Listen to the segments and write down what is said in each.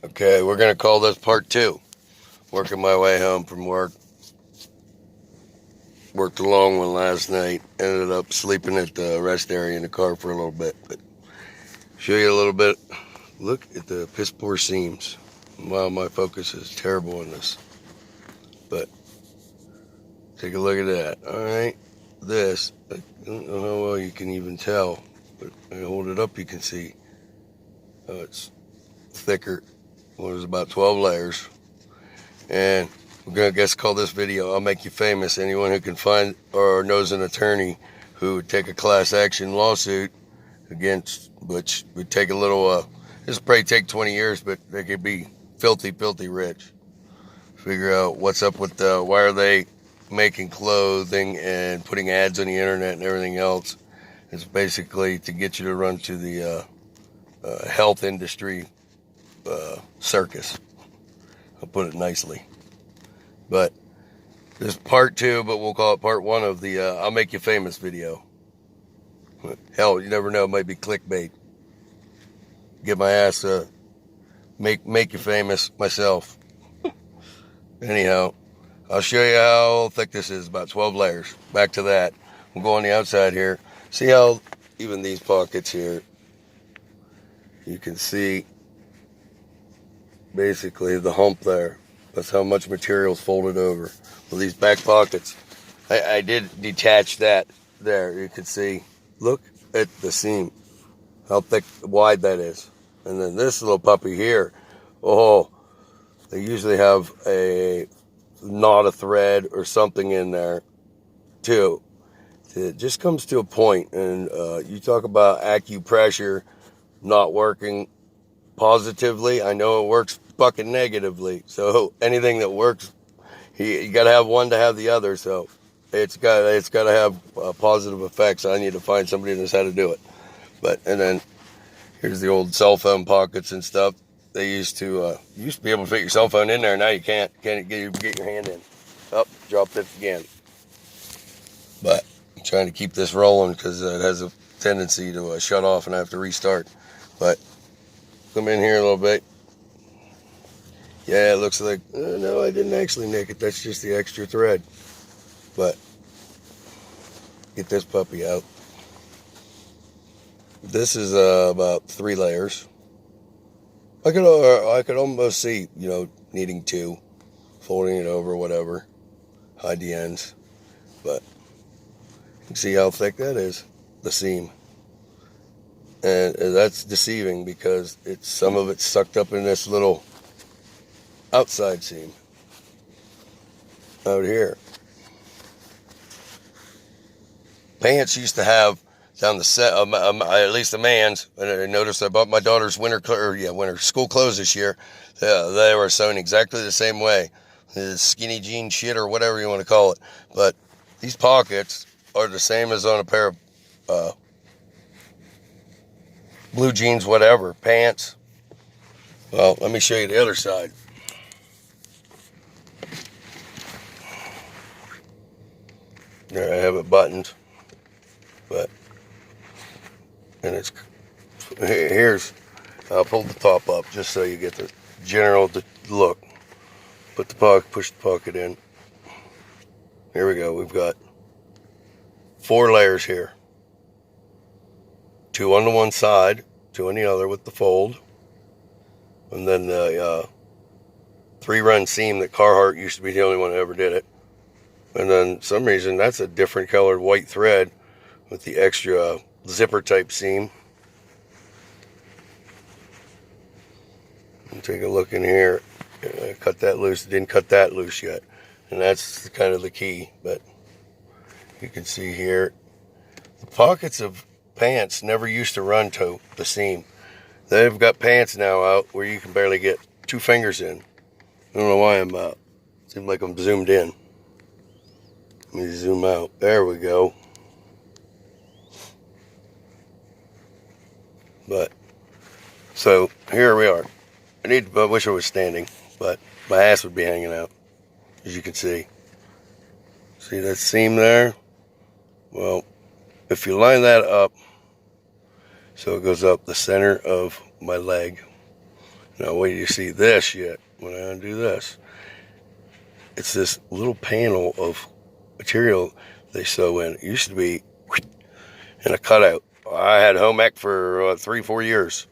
Okay, we're going to call this part 2. Working my way home from work. Worked a long one last night. Ended up sleeping at the rest area in the car for a little bit. But show you a little bit. Look at the piss poor seams. Wow, my focus is terrible in this. But take a look at that. Alright. This, I don't know how well you can even tell. But I hold it up, you can see. It's thicker. Well, there's about 12 layers. And we're going to call this video, I'll Make You Famous. Anyone who can find or knows an attorney who would take a class action lawsuit against, which would take a little, this would probably take 20 years, but they could be filthy, filthy rich. Figure out what's up with, why are they making clothing and putting ads on the internet and everything else. It's basically to get you to run to the health industry circus. I'll put it nicely. But this is part 2, but we'll call it part 1 of the I'll Make You Famous video. Hell, you never know, it might be clickbait. Get my ass make you famous myself. Anyhow, I'll show you how thick this is, about 12 layers. Back to that. We'll go on the outside here. See how even these pockets here, you can see basically the hump there. That's how much material is folded over. Well, these back pockets, I did detach that there. You can see, look at the seam, how thick, wide that is. And then this little puppy here, oh, they usually have a knot of thread or something in there too. It just comes to a point, and you talk about acupressure not working positively. I know it works fucking negatively. So anything that works, you got to have one to have the other. So it's got to have positive effects. I need to find somebody that knows how to do it. But and then here's the old cell phone pockets and stuff. They used to be able to fit your cell phone in there. Now you can't. Can't get your hand in. Oh, dropped it again. But I'm trying to keep this rolling because it has a tendency to shut off and I have to restart. But come in here a little bit. Yeah, it looks like, no, I didn't actually nick it. That's just the extra thread. But get this puppy out. This is about 3 layers. I could almost see, needing 2, folding it over, whatever, hide the ends. But you can see how thick that is, the seam. And that's deceiving because some of it's sucked up in this little outside seam out here. Pants used to have down the set, at least the man's. And I noticed I bought my daughter's winter school clothes this year. They were sewn exactly the same way, the skinny jean shit or whatever you want to call it. But these pockets are the same as on a pair of blue jeans, whatever, pants. Well, let me show you the other side. There, I have it buttoned, but, and here's, I'll pull the top up just so you get the general look. Push the pocket in. Here we go, we've got 4 layers here. 2 on the one side, 2 on the other with the fold. And then the 3-run seam that Carhartt used to be the only one that ever did it. And then for some reason that's a different colored white thread with the extra zipper type seam. And take a look in here. Cut that loose. Didn't cut that loose yet. And that's kind of the key. But you can see here, the pockets of pants never used to run to the seam. They've got pants now out where you can barely get 2 fingers in. I don't know why seems like I'm zoomed in. Let me zoom out. There we go. But, so here we are. I wish I was standing, but my ass would be hanging out, as you can see. See that seam there? Well, if you line that up, so it goes up the center of my leg, Now wait till you see this shit when I undo this. It's this little panel of material they sew in. It used to be in a cutout. I had home ec for 3-4 years.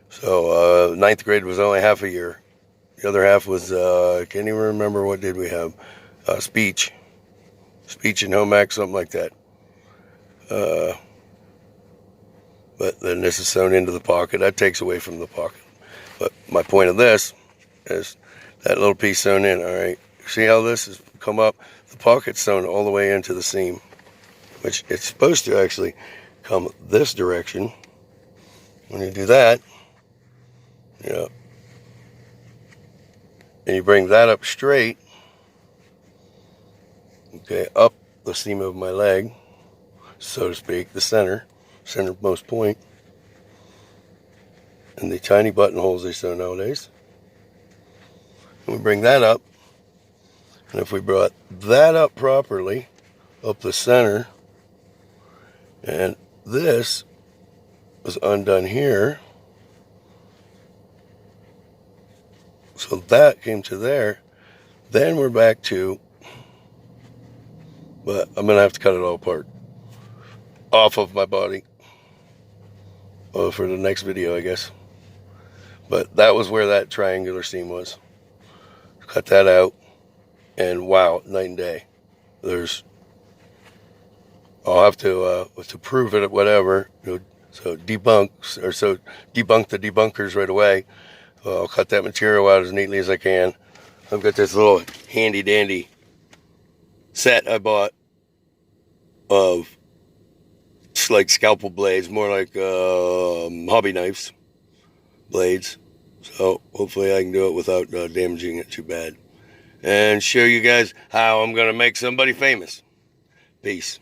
So ninth grade was only half a year. The other half was, I can't even remember, what did we have? Speech and home ec, something like that. But then this is sewn into the pocket. That takes away from the pocket. But my point of this is that little piece sewn in, all right? See how this has come up? The pocket's sewn all the way into the seam, which it's supposed to actually come this direction. When you do that, you know, and you bring that up straight, okay, up the seam of my leg, so to speak, the centermost point, and the tiny buttonholes they sew nowadays. And we bring that up, and if we brought that up properly, up the center, and this was undone here, so that came to there, then we're back to, but I'm going to have to cut it all apart off of my body for the next video, I guess. But that was where that triangular seam was. Cut that out, and wow, night and day. I'll have to prove it, whatever. So debunk the debunkers right away. I'll cut that material out as neatly as I can. I've got this little handy dandy set I bought of like scalpel blades, more like hobby knives blades. So hopefully I can do it without damaging it too bad, and show you guys how I'm gonna make somebody famous. Peace.